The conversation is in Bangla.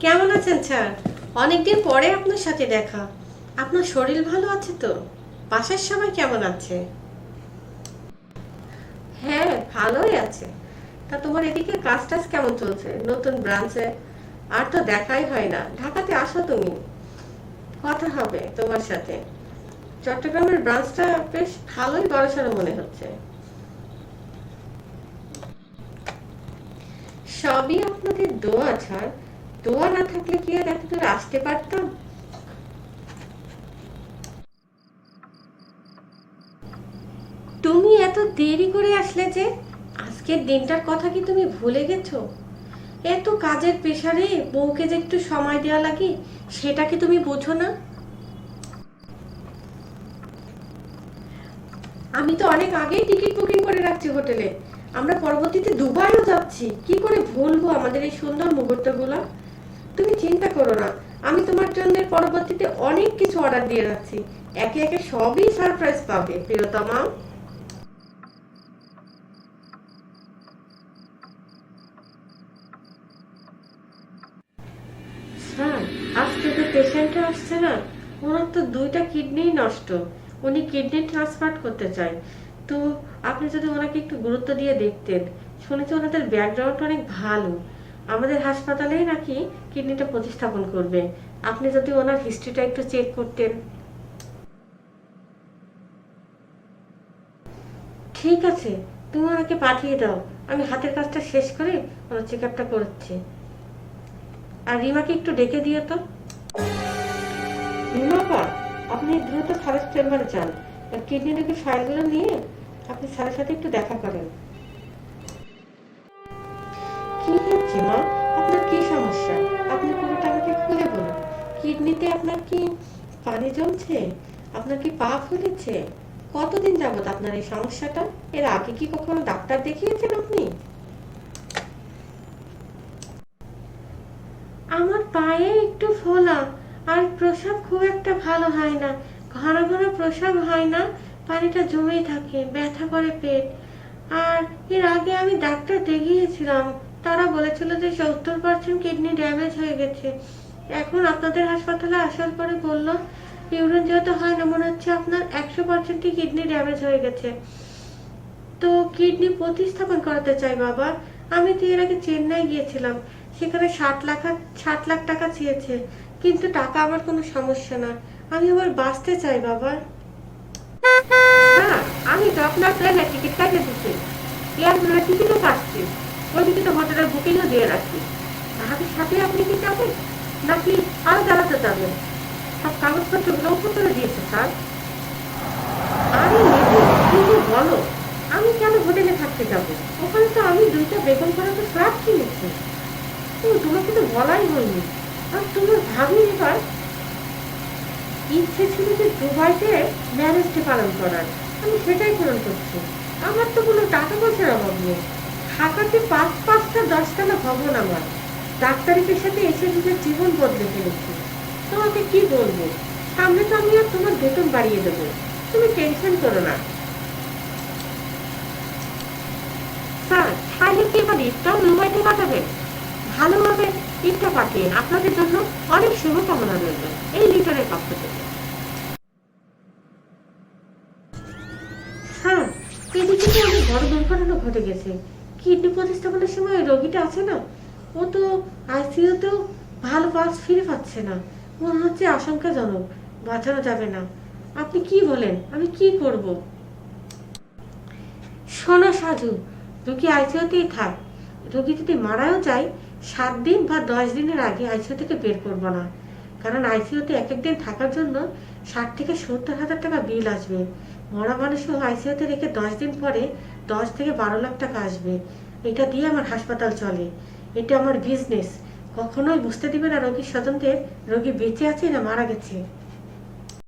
কেমন আছেন স্যার? অনেকদিন পরে আপনার সাথে দেখা। আপনার শরীর ভালো আছে তো? বাসার সবাই কেমন আছে? হ্যাঁ, ভালোই আছে। তা তোমার এদিকে কাজ টাজ কেমন চলছে নতুন ব্রাঞ্চে? আর তো দেখাই হয় না। ঢাকাতে আসো তুমি, কথা হবে তোমার সাথে। চট্টগ্রামের ব্রাঞ্চটা বেশ ভালোই বড়সড় মনে হচ্ছে। সবই আপনাদের দোয়া ছাড়। দোয়া না থাকলে কি আর এত দূর আসতে পারতাম? তুমি এত দেরি করে আসলে যে? আজকের দিনটার কথা কি তুমি ভুলে গেছো? এত কাজের প্রেসারে বউকে যে একটু সময় দেওয়া লাগে, সেটা কি তুমি বোঝো না? আমি তো অনেক আগেই টিকিট বুকিং করে রাখছি হোটেলে। আমরা পরবর্তীতে দুবাইও যাচ্ছি। কি করে ভুলবো আমাদের এই সুন্দর মুহূর্তগুলো? তুমি চিন্তা করো না, আমি তোমার জন্য পরবর্তীতে অনেক কিছু অর্ডার দিয়ে রাখছি। একে একে সবই সারপ্রাইজ পাবে প্রিয়তমা। স্যার, আজকে যে পেশেন্টটা আসছে না, ওনার তো দুইটা কিডনি নষ্ট। উনি কিডনি ট্রান্সপ্লান্ট করতে চায়। তো আপনি যদি ওনাকে একটু গুরুত্ব দিয়ে দেখতেন। শুনেছি ওনাদের ব্যাকগ্রাউন্ড অনেক ভালো। আমাদের হাসপাতালেই নাকি কিডনিটা প্রতিস্থাপন করবে। আপনি যদি ওনার হিস্ট্রিটা একটু চেক করতেন। ঠিক আছে, তুমি ওনাকে পাঠিয়ে দাও। আমি হাতের কাজটা শেষ করে ওনার চেক আপটা করছি। আর রিমাকে একটু ডেকে দিও তো। রিমাপা, আপনি দ্রুত স্যারের চেম্বারে যান। কিডনি রোগীর ফাইলগুলো নিয়ে আপনি স্যারের সাথে একটু দেখা করেন। কি হচ্ছে মা? আপনার কি সমস্যা? আপনি পুরোটা আমাকে খুলে বলুন। কিডনিতে আপনার কি পানি জমছে? আপনার কি পা ফুলেছে? কতদিন যাবত আপনার এই সমস্যাটা? এর আগে কি কখনো ডাক্তার দেখিয়েছেন আপনি? আমার পায়ে একটু ফোলা, আর প্রসাব খুব একটা ভালো হয় না। ঘন ঘন প্রসাব হয় না, পানিটা জমেই থাকে, ব্যথা করে পেট। আর এর আগে আমি ডাক্তার দেখিয়েছিলাম, তারা বলেছিল যে 70% কিডনি ড্যামেজ হয়ে গেছে। এখন আপনাদের হাসপাতালে আসার পরে বলল, ইউরিন যেহেতু হয় না, মনে হচ্ছে আপনার 100%ই কিডনি ড্যামেজ হয়ে গেছে। তো কিডনি প্রতিস্থাপন করাতে চাই বাবা। আমি তো এর আগে চেন্নাই গিয়েছিলাম, সেখানে 60 লাখ টাকা চেয়েছে। কিন্তু টাকা আমার কোনো সমস্যা না, আমি আবার বাঁচতে চাই বাবা। হ্যাঁ, আমি তো আপনার প্লেনের টিকিট কেটে দিচ্ছি, এয়ারপ্লেনের টিকিটও কাটছি, ওইদিকে তো হোটেলের বুকিংও দিয়ে রাখছি। তাহলে সাথে আপনি কি যাবেন, নাকি আরো দাঁড়াতে যাবেন? সব কাগজপত্রগুলো উপরে দিয়েছে স্যার। আরে নেবো, কিন্তু বলো, আমি কেন হোটেলে থাকতে যাব? ওখানে তো আমি দুইটা বেগুন করা তো ফ্ল্যাট কিনেছি। তো তোমাকে তো বলাই হয়নি। আর তোমার ভাবি এবার ইচ্ছে ছিল যে দুবাইতে ম্যারেজটা পালন করার। আমি সেটাই পূরণ করছি। আমার তো কোনো টাকা পয়সার অভাব নেই। ঢাকাতে পাঁচটা 10তলা ভবন আমার। ডাক্তারি পেশাতে এসে নিজের জীবন বদলে ফেলেছি। তোমাকে কি বলবো? সামনে তো আমি আর তোমার বেতন বাড়িয়ে দেবো। তুমি টেনশন করো না। স্যার, তাহলে কি এবার ঈদটাও মুম্বাইতে কাটাবেন? ভালোভাবে ঈদটা কাটিয়ে আপনাদের জন্য অনেক শুভকামনা রইল এই লিটারের পক্ষ থেকে। হ্যাঁ, এদিকে তো অনেক বড় দুর্ঘটনা ঘটে গেছে। কিডনি প্রতিস্থাপনের সময় ওই রোগীটা আছে না, ও তো আইসিইউতেও ভালো পাস ফিরে পাচ্ছে না। মনে হচ্ছে আশঙ্কাজনক, বাঁচানো যাবে না। আপনি কি বলেন, আমি কি করব? শোনো সাজু, রোগী আইসিইউতেই থাক। রোগী যদি মারাও যায়, 7 দিন বা 10 দিনের আগে আইসিইউ থেকে বের করবো না। কারণ আইসিইউতে এক একদিন থাকার জন্য 60 থেকে 70 হাজার টাকা বিল আসবে। মরা মানুষও আইসিইউতে রেখে 10 দিন পরে 10 থেকে 12 লাখ টাকা আসবে। এটা দিয়ে আমার হাসপাতাল চলে, এটা আমার বিজনেস। কখনোই বুঝতে দিবে না রোগীর স্বজনদের রোগী বেঁচে আছে না মারা গেছে।